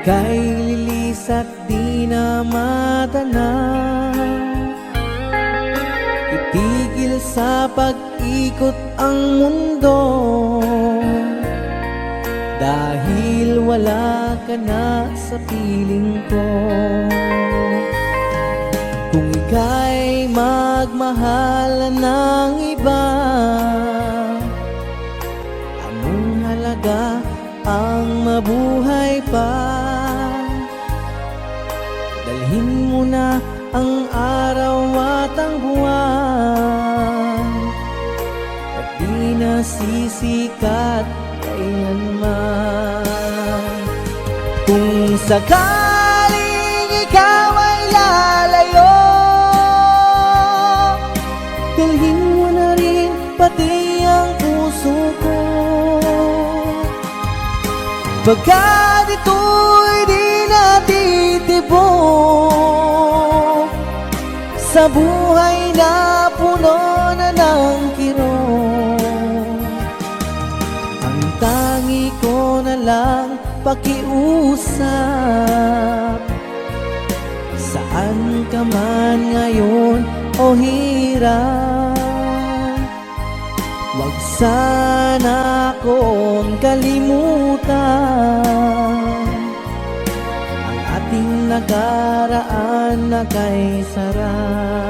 ika'y lilis at di na matanaw. Itigil sa pag-ikot ang mundo, dahil wala ka na sa piling ko. Kung ika'y magmahal ng iba, anong halaga ang mabuhay pa? Dalhin mo na ang araw at ang buwan, at di na sisikat kailanman. Kung sakaling ikaw ay lalayo, dalhin mo na rin pati ang puso ko. Pagkat ito'y di natitibok sa buhay na puno na ng kirot. Ang tangi ko na lang pakiusap, saan ka man ngayon o hirap, huwag sana akong kalimutan ang ating nakaraan na kay sarap.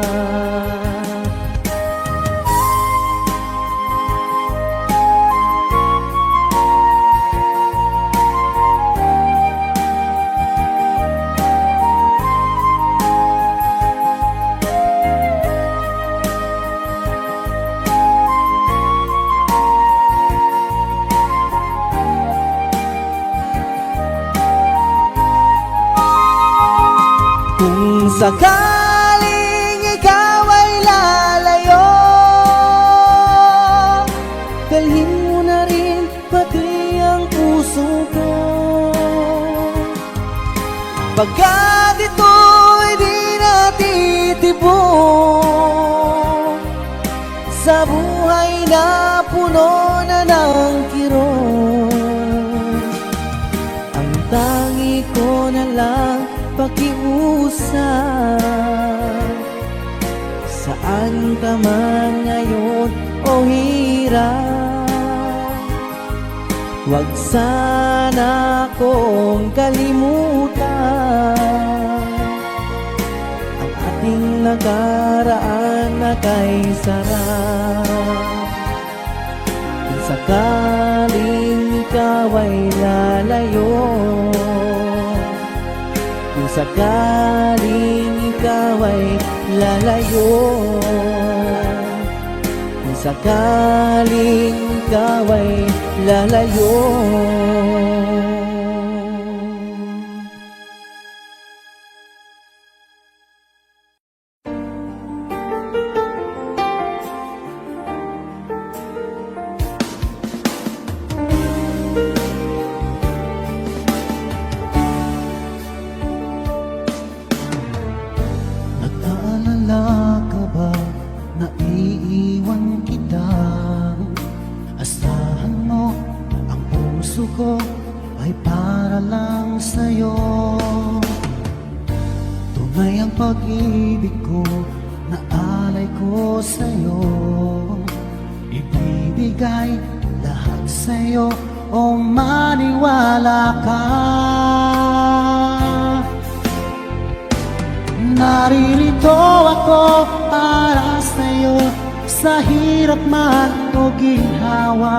Kung sakaling ikaw ay lalayo, dalhin mo na rin pati ang puso ko. Pagkat ito'y di natitibok sa buhay na puno na ng kirot. Ang tangi ko na lang pakiusap, saan ka man ngayon o hirap, huwag sana akong kalimutan ang ating nakaraan na kay sarap. Kung sakaling ikaw ay lalayo, kung sakaling ikaw ay lalayo, kung sakaling ikaw ay lalayo. Ay para lang sa'yo. Tunay ang pag-ibig ko na alay ko sa'yo. Ibibigay lahat sa'yo o maniwala ka. Naririto ako para sa'yo, sa hirap man o ginhawa.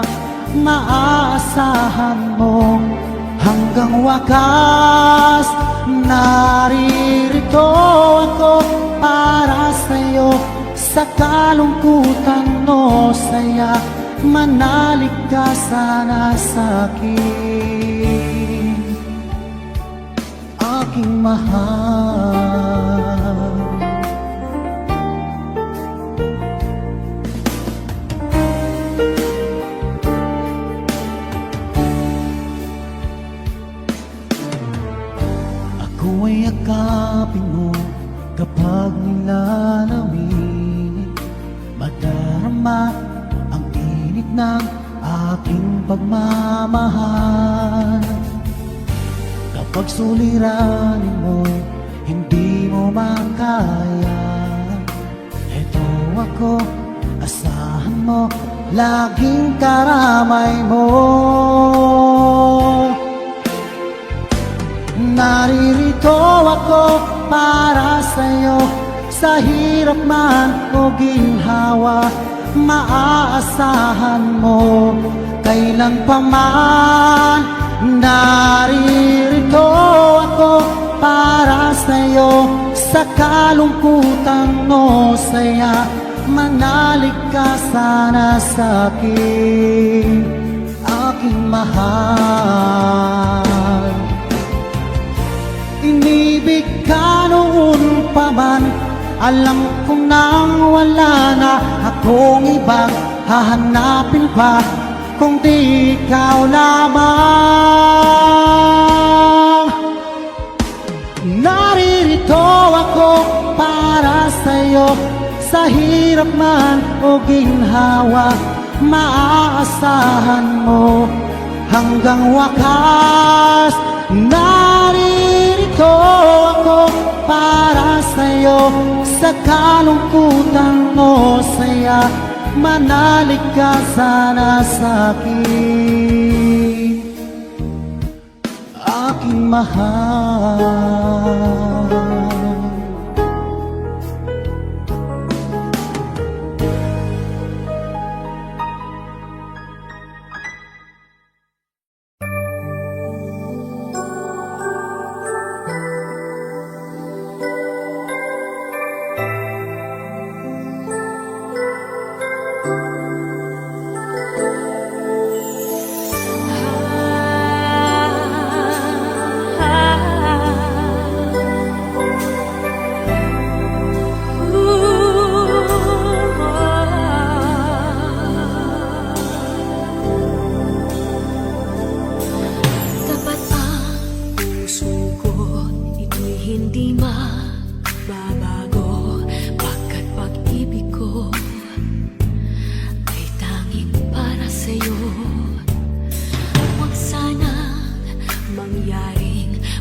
Maaasahan mo hanggang wakas. Naririto ako para sa'yo, sa kalungkutan o saya. Manalig ka sana sa'kin, aking mahal. Ako'y yakapin mo kapag nilalamig, madarama ang init ng aking pagmamahal. pagsuliranin mo'y hindi mo makaya. Eto ako, asahan mo, laging karamay mo. Naririto ako para sa'yo, sa hirap man o ginhawa, maaasahan mo kailan pa man. Naririto ako para sa'yo, sa kalungkutan o saya, manalig ka sana sa'kin, aking mahal. Inibig ka noon pa man, alam ko nang wala na akong ibang hahanapin pa, kung di ikaw lamang. Naririto ako para sa'yo, sa hirap man o ginhawa, maaasahan mo hanggang wakas. Naririto ako para sa'yo, sa kalungkutan o saya, manalig ka sana sa'kin, aking mahal.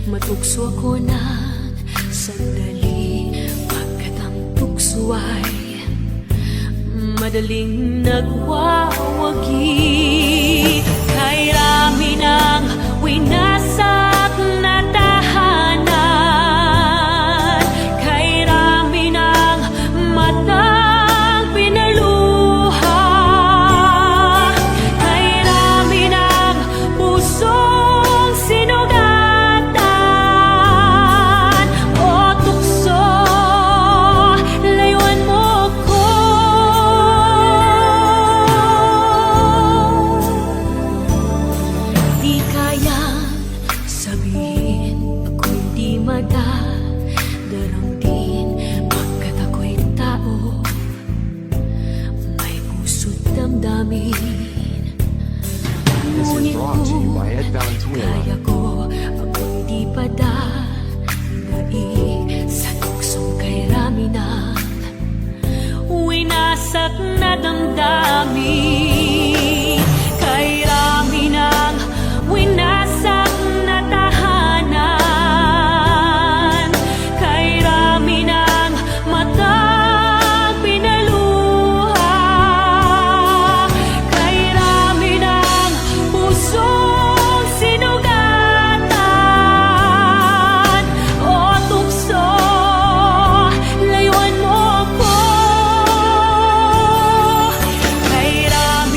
Matukso ako ng sandali, pagkat ang tukso ay madaling nagwawagi. Kay rami ng winasak na tahanan, kay rami ng matang pinaluha, kay rami ng pusong sinugatan, o tukso, layuan mo ko. Di kayang sabihin ako'y di madaramdin, pagkat ako'y tao, may puso't damdamin. This is Ngunit brought to you by Ed kung Valenzuela. kaya ko, ako'y di padadaig sa tuksong kay rami ng winasak na damdamin, kay rami ng winasak na tahanan, kay rami ng matang pinaluha, kay rami ng pusong sinugatan, o tukso, layuan mo ko. Kay rami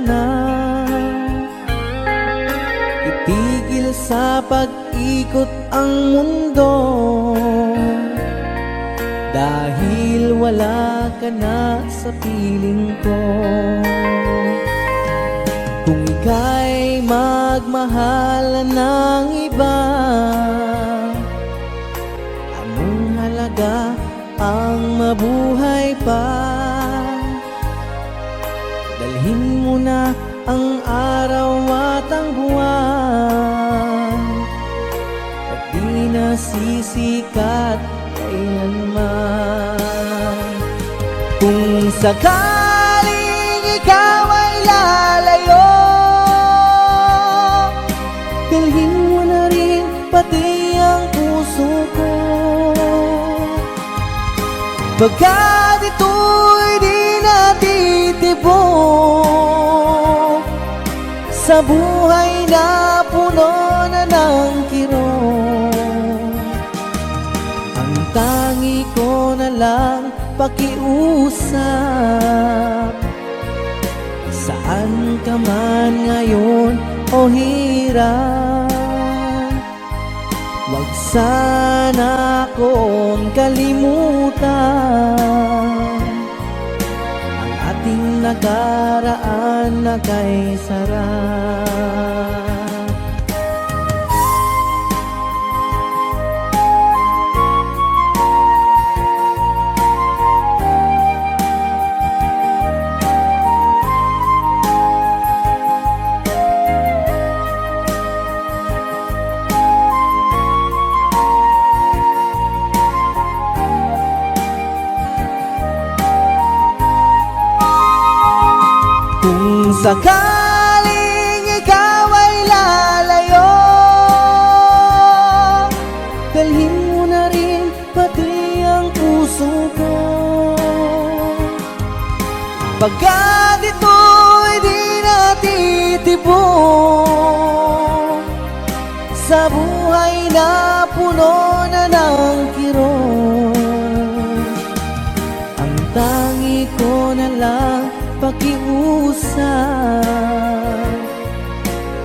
na itigil sa pag-ikot ang mundo, dahil wala ka na sa piling ko. Kung ika'y magmahal ng iba, anong halaga ang mabuhay pa? Dalhin mo na ang araw at ang buwan, at di na sisikat kailanman. Kung sakaling ikaw ay lalayo, dalhin mo na rin pati ang puso ko. Pagkat ito'y di natitibok sa buhay na puno na ng kirot, ang tangi ko na lang pakiusap. Saan ka man ngayon o hirap, wag sana akong kalimutan ang ating nakaraan na kay sarap. Kung sakaling ikaw ay lalayo, dalhin mo na rin pati ang puso ko. Pagkat ito'y di natitibok sa buhay na puno na ng kirot, ang tangi ko na lang pakiusap.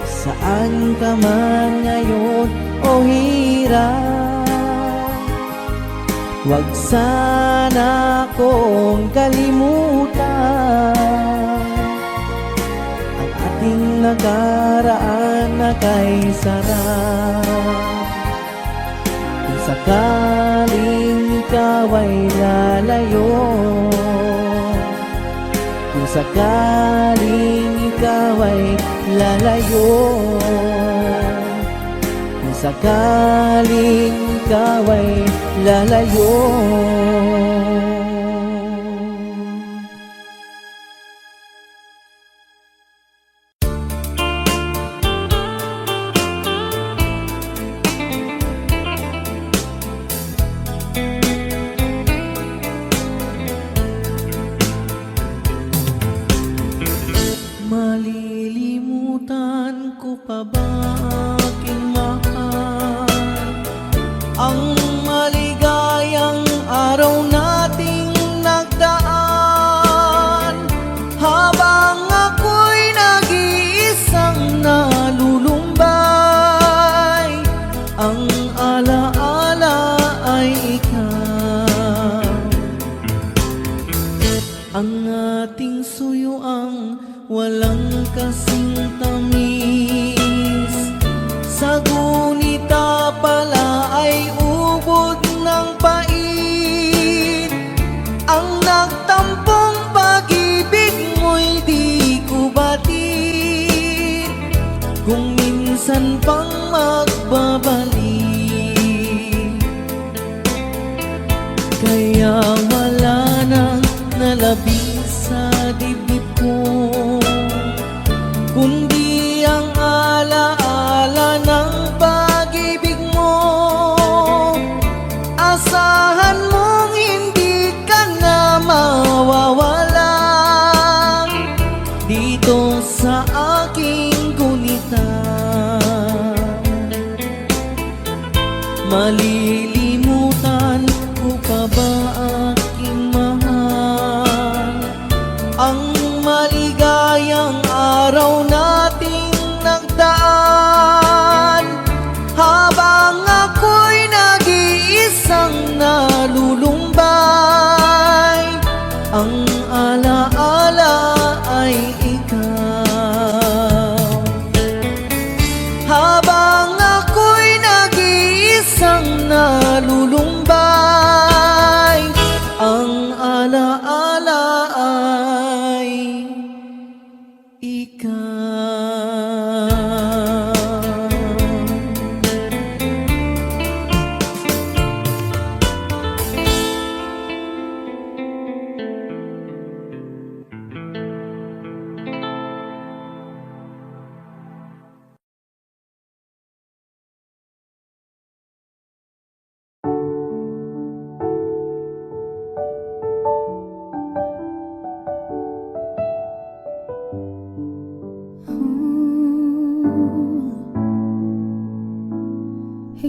Saan ka man ngayon o hirap, wag sana akong kalimutan ang ating nakaraan na kay sarap. Kung sakaling ikaw ay lalayo, kung sakaling ikaw ay lalayo, kung sakaling ikaw ay lalayo. Malilimutan ko pa ba aking mahal ang maligayang araw nating nagdaan, habang ako'y nag-iisang nalulumbay, ang alaala ay ikaw. Ang ating suyuang walang kasing tamis, sa gunita pala ay ubod ng pait. Ang nagtampong pag-ibig mo'y di ko batid, kung minsan pang magbabalik. Kaya wala nang nalabis sa dibdib ko, kundi ang alaala ng pag-ibig mo. Asahan mong hindi ka na mawawala dito sa aking gunita. Malilimutan ko pa ba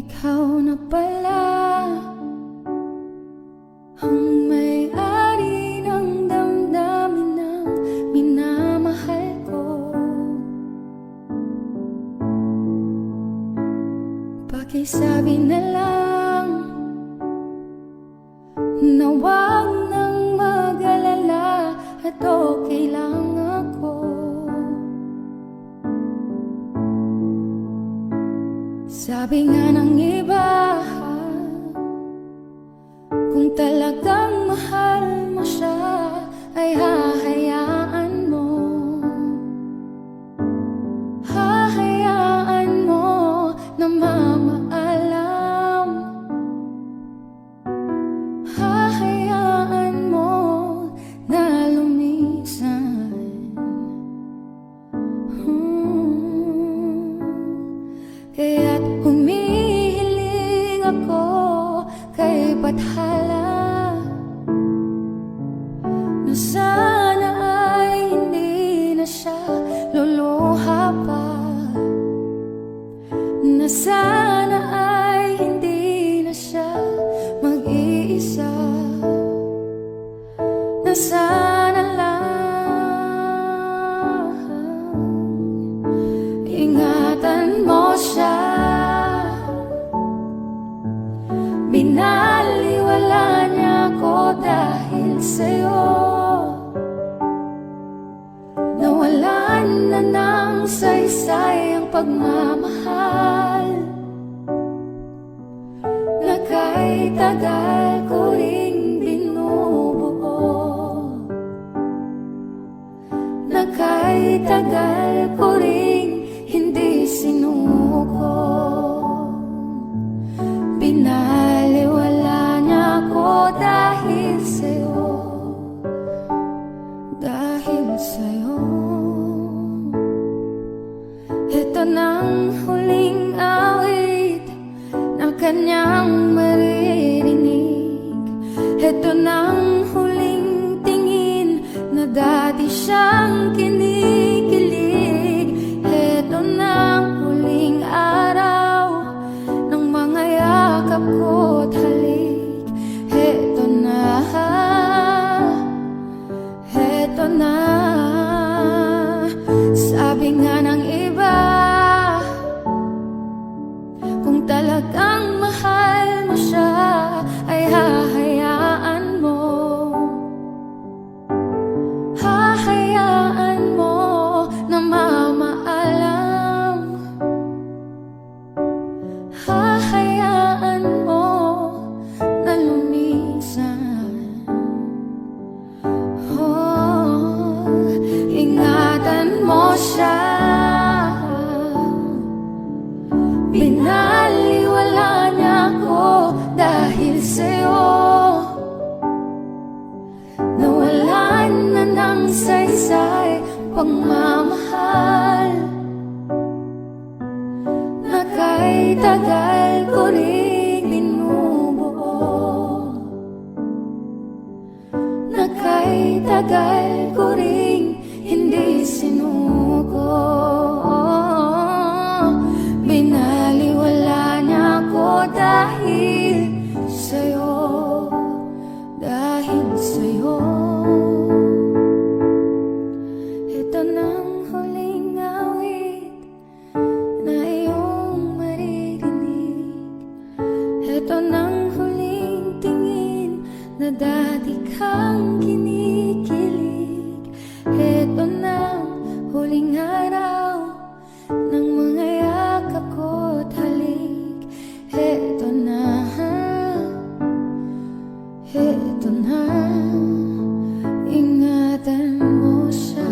ikaw na pala ang may-ari ng damdamin ng minamahal ko. Pakisabi na lang na wag nang mag-alala at okay lang ako. Sabi nga ng iba, kung talagang mahal mo siya ay hahayaan mo. Hahayaan mo na mamaalam. Hahayaan mo na lumisan. Kaya't humihiling ako kay Bathala na sana ay hindi na siya luluha pa, na sana ay hindi na siya mag-iisa, na sana lang ingatan mo siya. Binaliwala niya ako dahil sa'yo. Nawalan na ng saysay ang pagmamahal na kay tagal ko ring binubuo, na kay tagal ko ring hindi sinuko. Binaliwala niya ako dahil sa'yo, dahil sa'yo. Ito nang huling awit na kanyang maririnig. Ito nang huling tingin na dati siyang kinikilig. Ito nang huling araw ng mga yakap ko't halik. Eto na, eto na. Sabi nga ng iba, kung talagang mahal mo siya ay hahayaan mo. Hahayaan mo na mamaalam. Hahayaan mo na lumisan. Oh, ingatan mo siya. Binaliwala niya ako dahil sa'yo. Nawalan na ng saysay pagmamahal na kay tagal ko ring binubuo, na kay tagal ko ring hindi sinuko. Binaliwala niya ako dahil sa'yo, dahil sa'yo. Ito nang huling awit na iyong maririnig. Ito nang huling tingin na dati kang kinikilig. Ito nang huling araw ng mga yakap ko't halik. Ito na, ito na. Ingatan mo siya.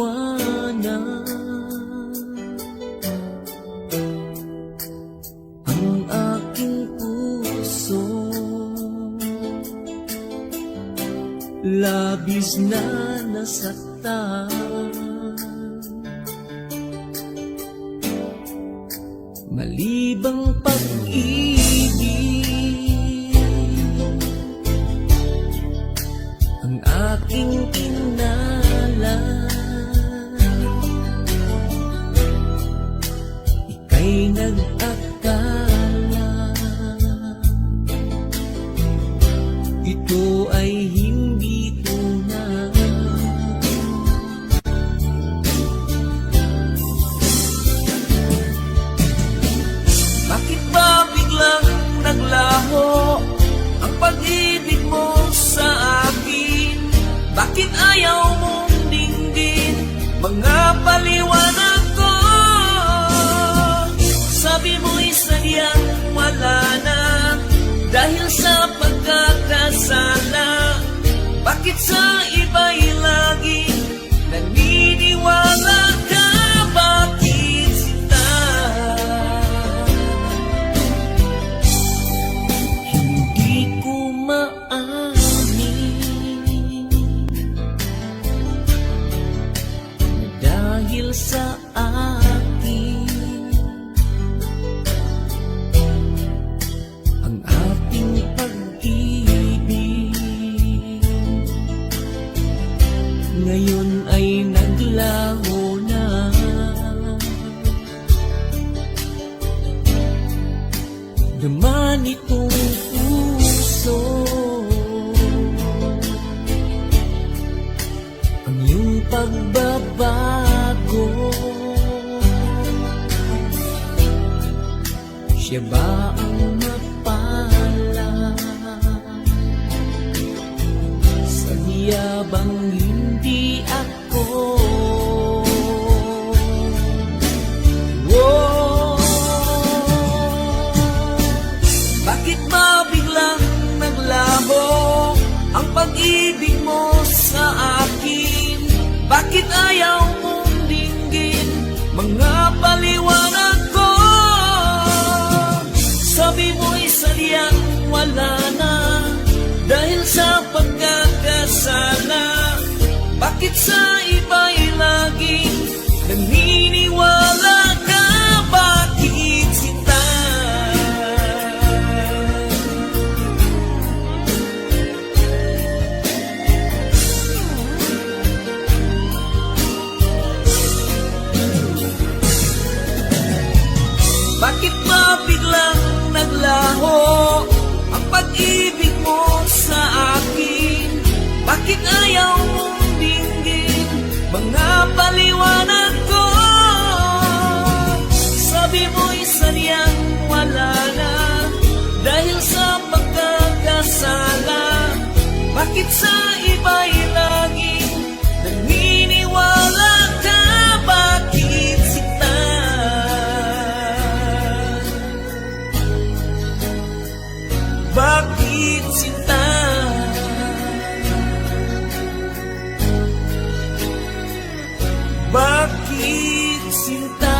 liwanag ang aking puso. Labis na nasaktan, malibang pag-ibig ang aking inalan. Ika'y nag-akala ito ay hindi tunay. Bakit ba biglang naglaho ang pag-ibig mo sa akin? Bakit ayaw mong dinggin mga paliwanag ko? Sabi mo'y sadyang wala na dahil sa pagkakasala. Bakit sa iba'y laging naniniwala ka? Bakit sinta? Hindi ko maamin na dahil sa akin ang ating pag-ibig ngayon ay naglaho na. Naman itong puso ang iyong pagbabago. Siya ba ang mapala? Sadya bang hindi ako? Oh, bakit ba biglang naglaho ang pag-ibig mo sa akin? Bakit ayaw mong dinggin mga paliwanag ko? Sabi mo'y sadyang wala na dahil sa pagkakasala. Bakit sa iba'y laging naniniwala ka? Bakit sinta? Bakit ba biglang naglaho ang pag-ibig mo sa akin? Bakit ayaw mong dinggin mga paliwanag ko? Sabi mo'y sadyang wala na dahil sa pagkakasala. Bakit sa iba'y laging naniniwala ka? Bakit sinta? Bakit sinta? Bakit sinta?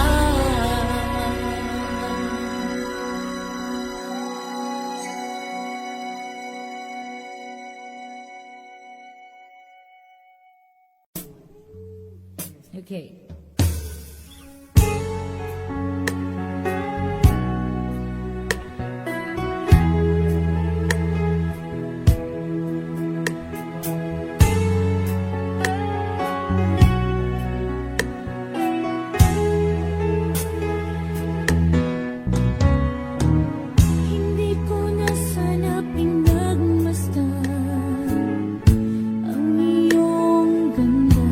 Okay. Hindi ko na sana pinagmasdan ang iyong ganda.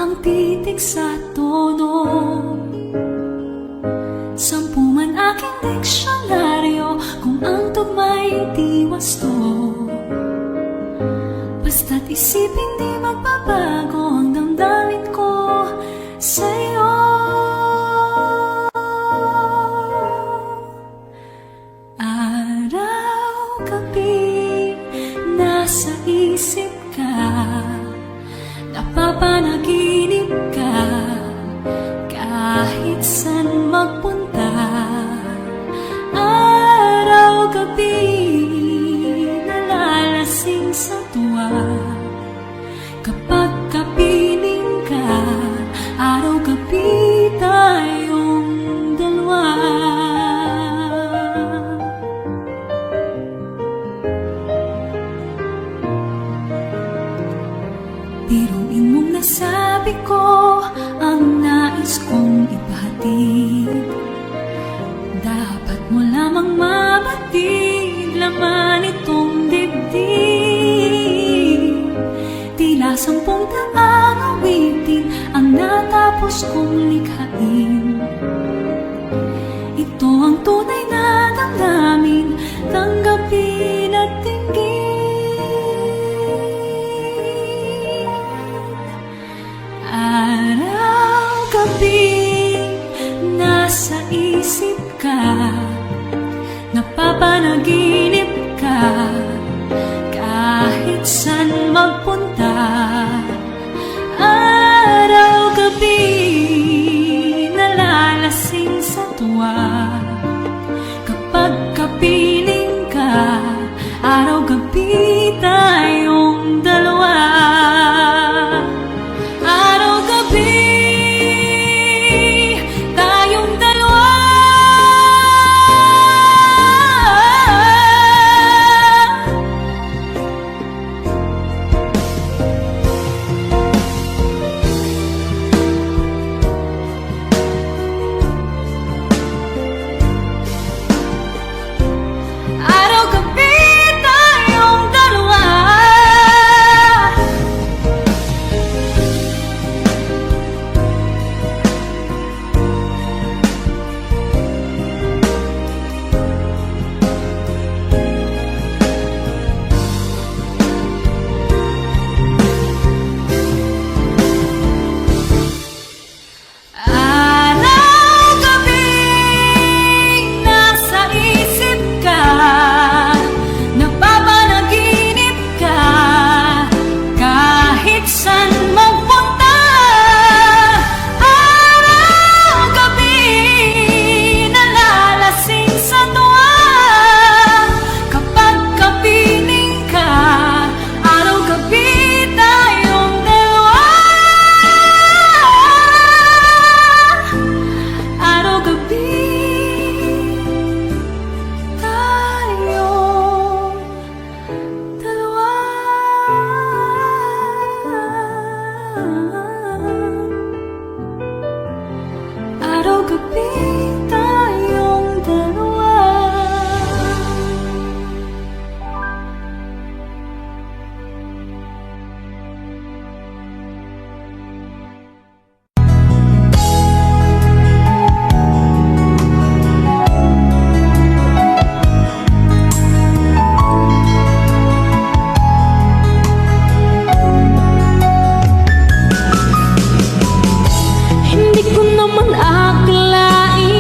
ang titik sa tono. Sampu man aking diksyonaryo kung ang tugma'y di wasto. Basta't isipin di magbabago ang damdamin ko sa'yo. Araw-gabi nasa isip ka, napapanaginip ka, kahit saan magpunta. Araw-gabi nalalasing sa tuwa, kapag kapiling ka, araw-gabi tayong dalawa. Biruin mong nasabi ko ang nais kong ipahatid. Dapat mo lamang mabatid laman itong dibdib. Tila 10 daang awitin ang natapos kong likhain. Ito ang tunay na damdamin, tanggapin at tingin. Araw-gabi nasa isip ka, napapanaginip ka, kahit saan magpunta. Araw-gabi nalalasing sa tuwa, kapag kapiling ka, araw-gabi tayong dalawa. Araw-gabi tayong dalawa. Araw-gabi tayong dalawa. Araw-gabi nasa isip ka, napapanaginip ka, kahit saan magpunta. Araw-gabi nalalasing sa tuwa, kapag kapiling ka, araw-gabi tayong dalawa. Araw-gabi tayong dalawa. Araw-gabi tayong dalawa. Hindi ko naman akalain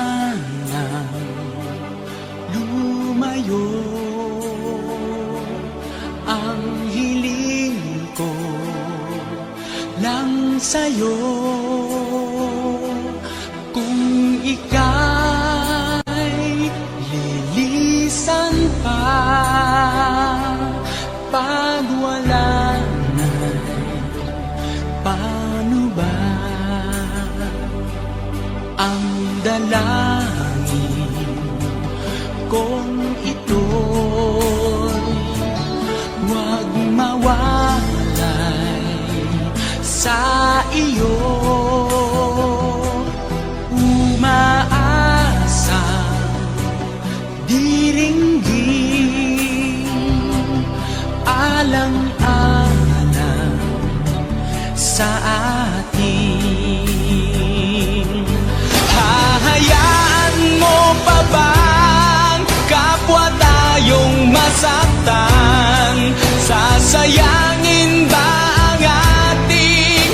sanang lumayo. Ang hiling ko lang sa'yo, kung ika'y lilisan pa, pag wala na, paano ba? Ang dalangin kong ito'y huwag mawalay sa iyo. Umaasa, diringgin, alang-alang sa atin. Hahayaan mo pa bang kapwa tayong masaktan? Sasayangin ba ang ating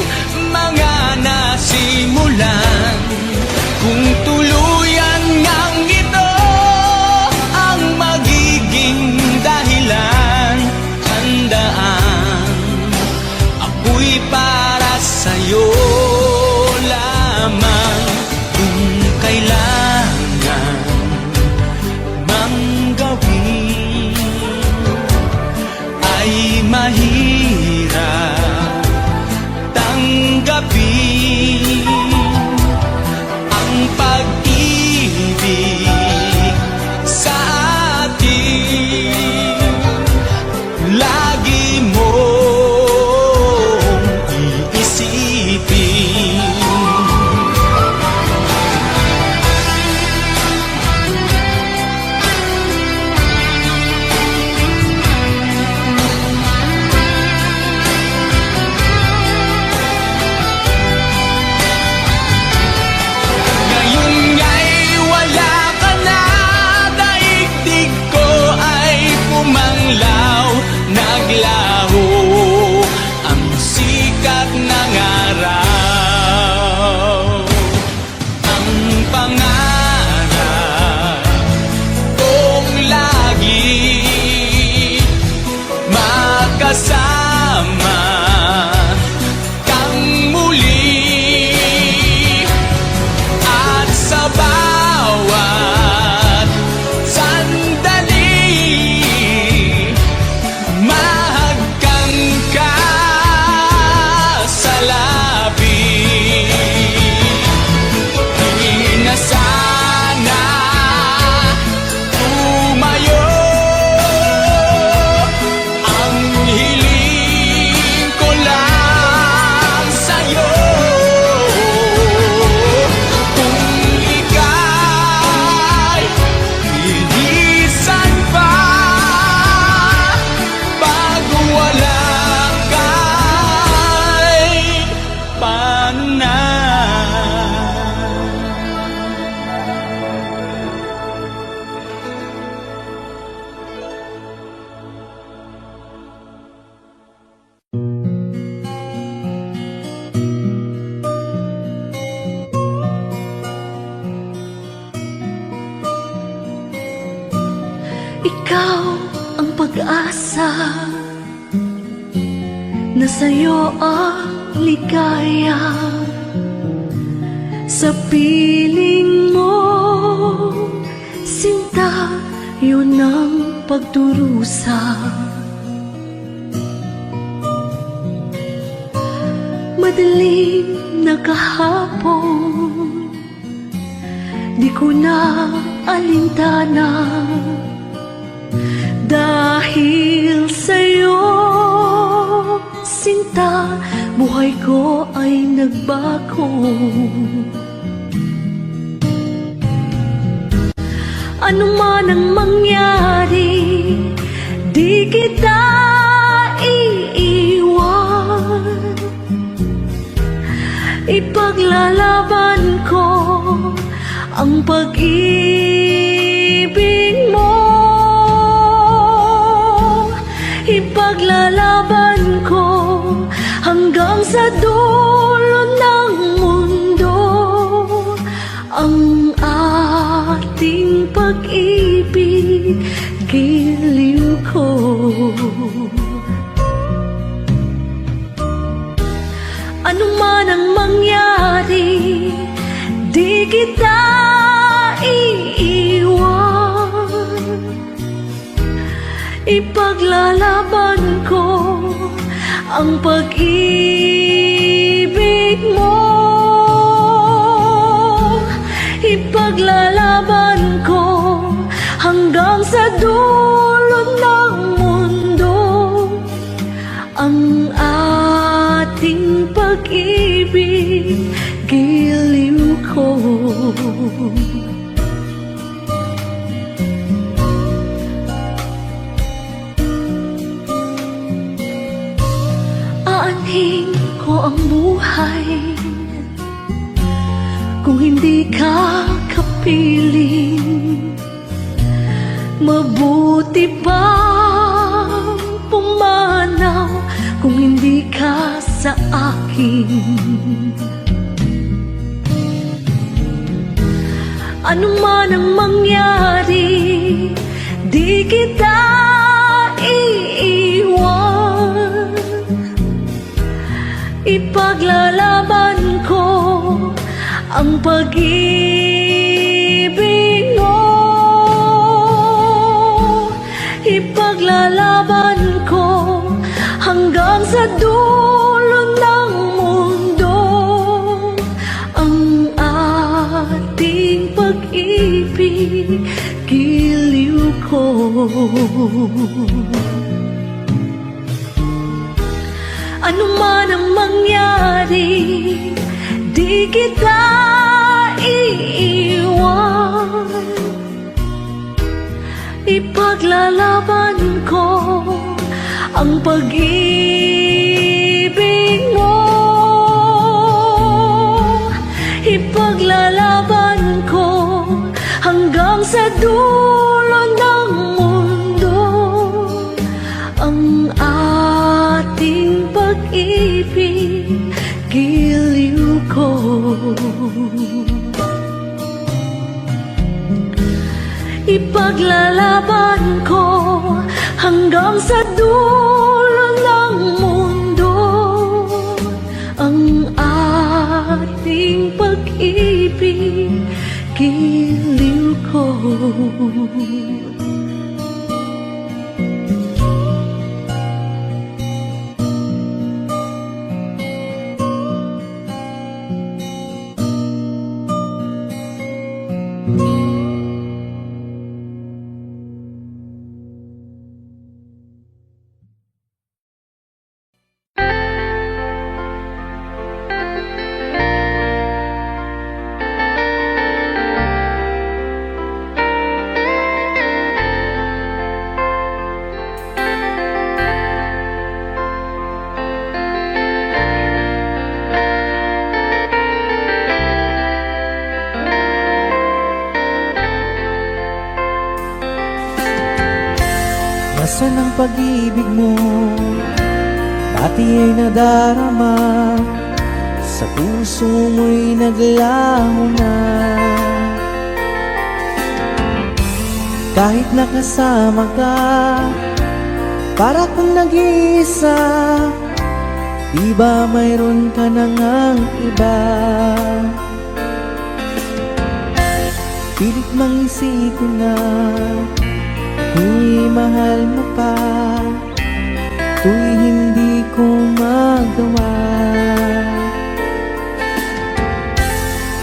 mga nasimulan? Kung tuluyan ngang ito ang magiging dahilan, handaan ako'y para sa'yo lamang. Kung kailangan mang gawin ay mahirap tanggapin, ang pag-ibig sa atin lagi mong iisipin. Ngayon nga'y wala ka na, daigdig ko ay pumanglaw, naglaho ang sikat ng araw. Ang pangarap kong lagi makasama kang muli, at sa bawat sandali mahagkan ka sa labi. Di na sana tumayo, ang hiling ko lang sa'yo. Kung ika'y lilisan pa, pag wala ka'y paano na? Ikaw ang pag-asa, na sa'yo ang ligaya. Sa piling mo, sinta, yun ang pagdurusa. Madaling na kahapon, di ko na alintana. Dahil sa'yo, sinta, buhay ko ay nagbago. Ano man ang mangyari, di kita iiwan. Ipaglalaban ko ang pag-ibig mo. Ipaglalaban ko hanggang sa dulo ng mundo ang pag-ibig, giliw ko. Ano man ang mangyari, di kita iiwan. Ipaglalaban ko ang pag-ibig mo. Ipaglalaban ko hanggang sa dulo ng mundo ang ating pag-ibig, giliw ko. Aanhin ko ang buhay kung hindi ka kapiling. Mabuti bang pumanaw kung hindi ka sa akin? Ano man ang mangyari, di kita iiwan. Ipaglalaban ko ang pag-ibig mo. Ipaglalaban ko hanggang sa dulo ng mundo ang ating pag-ibig, giliw ko. Ano man ang mangyari, di kita iiwan. Ipaglalaban ko ang pag-ibig mo. Ipaglalaban ko hanggang sa dulo ng mundo ang ating pag-ibig, giliw ko. Ipaglalaban ko hanggang sa dulo ng mundo ang ating pag-ibig, giliw ko. Nasaan ang pag-ibig mo? Dati ay nadarama, sa puso mo'y naglaho na. Kahit nakasama ka, para kung nag-iisa, di ba mayroon ka na ngang iba? Pilit mang isipin na ako'y mahal mo pa, ito'y hindi ko magawa.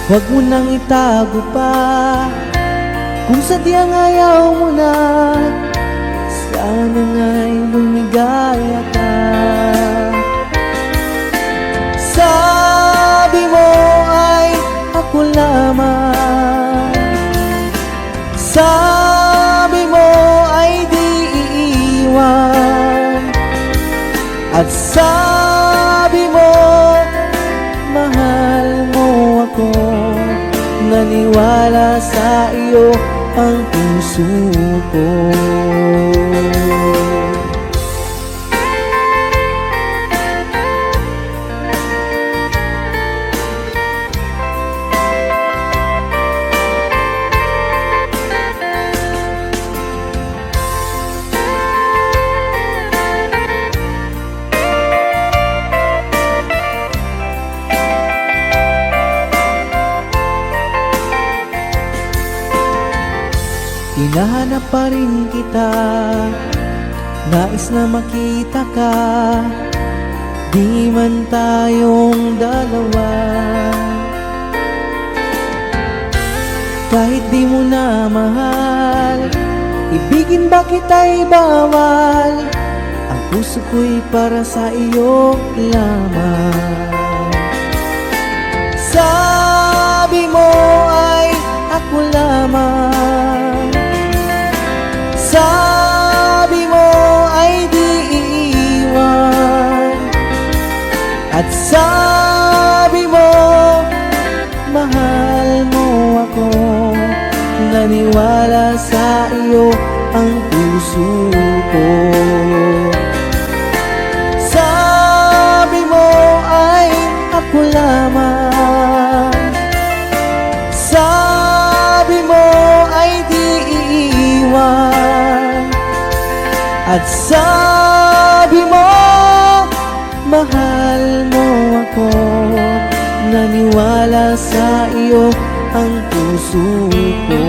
Huwag mo nang itago pa, kung sadyang ayaw mo na, sana nga'y lumigaya ka. Sabi mo ay ako lamang, sabi mo ay di iiwan, at sabi mo mahal mo ako. Naniwala sa iyo ang puso ko. hinahanap pa rin kita. Nais na makita ka, di man tayong dalawa. Kahit di mo na mahal, ibigin ba kita'y bawal? Ang puso ko'y para sa iyo lamang. Sabi mo ay ako lamang, sabi mo ay di iiwan, at sabi mo mahal mo ako. Naniwala sa iyo ang puso ko. Sabi mo ay ako lamang, sabi mo ay di iiwan, at sabi mo mahal mo ako. Naniwala sa iyo ang puso ko.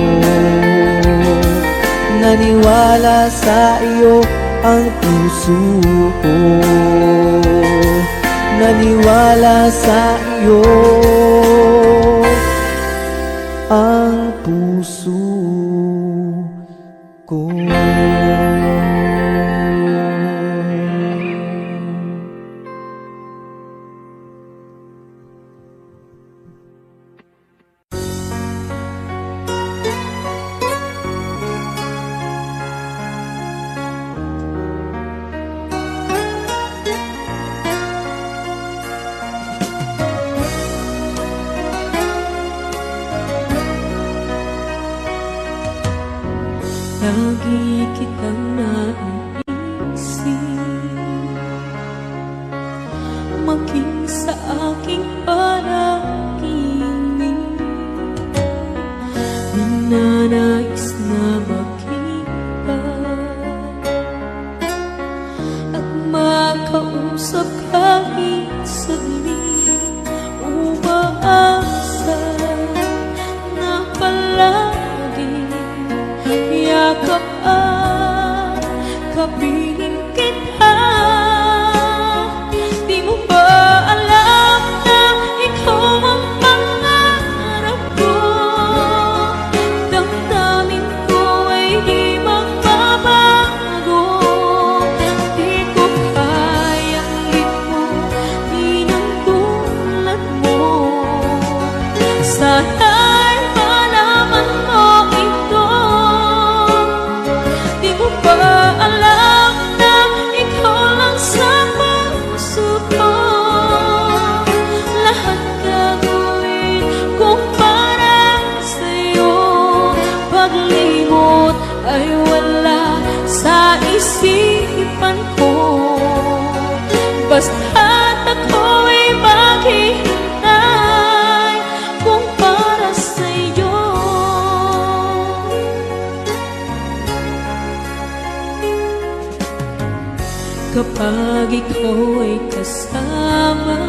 Naniwala sa iyo ang puso ko. Naniwala sa iyo ang puso ko. Lagi kitang naiisip, maging sa aking panaginip. Ninanais na makita at makausap kahit saglit. Umaasa na palagi yakap at kapiling kita. Di mo ba alam na ikaw ang pangarap ko? Damdamin ko ay di magbabago. Di ko kayang limutin ang tulad mo. Sana'y malaman mo ito. Di mo ba alam na ikaw lang sa puso ko? Lahat gagawin kong para sa'yo. Paglimot ay wala sa isipan ko. Basta't ako'y maghihintay kung para sa'yo. Kapag ikaw ay kasama,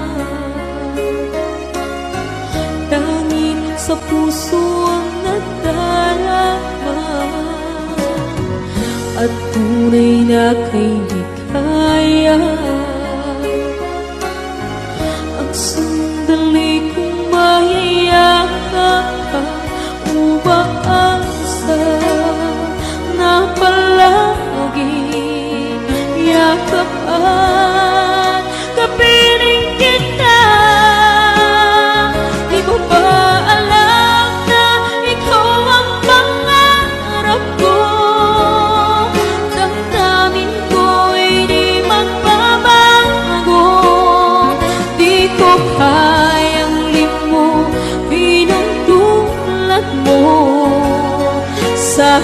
tanging sa puso ang nadarama, at tunay na kay likaya. Ang sandali kong mayayakap ka, umaasa na palagi yakap at kapiling kita. Di mo ba alam na ikaw ang pangarap ko? Damdamin ko ay di magbabago. Di ko kayang limutin ang tulad mo. Sa